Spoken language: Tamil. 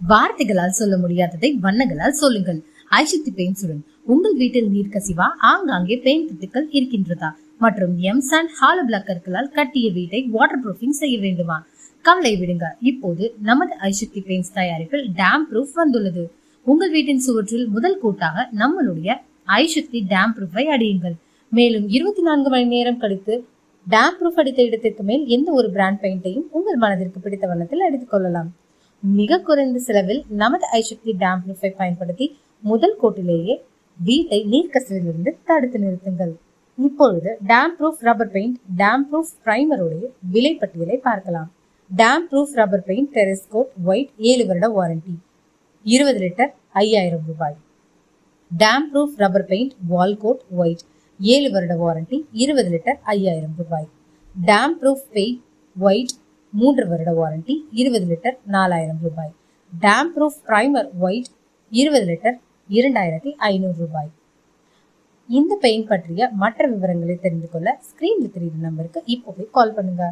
வார்த்தைகளால் சொல்ல முடியாததை வண்ணங்களால் சொல்லுங்கள். ஐசக்தி பெயிண்ட்ஸுடன் உங்கள் வீட்டில் நீர்க்கசிவா, ஆங்காங்கே பெயிண்ட் திட்டுக்கள் இருக்கின்றதா மற்றும் எம்சாண்ட் ஹாலோ பிளாக் கற்களால் கட்டிய வீட்டை வாட்டர் ப்ரூஃபிங் செய்ய வேண்டுமா? கவலை விடுங்க. இப்போது நமது ஐசக்தி பெயிண்ட்ஸ் தயாரிப்பில் டேம் ப்ரூஃப் வந்துள்ளது. உங்கள் வீட்டின் சுவற்றில் முதல் கூட்டாக நம்மளுடைய ஐசக்தி டேம் ப்ரூஃபை அடியுங்கள். மேலும் 24 மணி நேரம் கழித்து டேம் ப்ரூஃப் அடித்த இடத்திற்கு மேல் எந்த ஒரு பிராண்ட் பெயிண்டையும் உங்கள் மனதிற்கு பிடித்த வண்ணத்தில் அடித்துக் கொள்ளலாம். மிக குறைந்த செலவில் நமது ஐசக்தி டேம் ப்ரூஃபை பயன்படுத்தி முதல் கோட்டிலேயே வீட்டை நீர்க்கசிவிலிருந்து தடுத்து நிறுத்துங்கள். இப்பொழுது damp proof rubber paint, damp proof பிரைமருடைய விலை பட்டியலை பார்க்கலாம். Damp proof rubber paint terrace coat white 7 வருட வாரண்டி 20 லிட்டர் 5000 ரூபாய். Damp proof rubber paint wall coat white 7 வருட வாரண்டி 20 லிட்டர் 5000 ரூபாய். டேம் ப்ரூஃப் பெயிண்ட் ஒயிட் 3 வருட வாரண்டி 20 லிட்டர் 4000 ரூபாய். Damp proof primer white 20 litre 2500 ரூபாய். இந்த பெயிண்ட் பற்றிய மற்ற விவரங்களை தெரிந்து கொள்ள ஸ்கிரீன்ல தெரியுற நம்பருக்கு இப்போவே கால் பண்ணுங்க.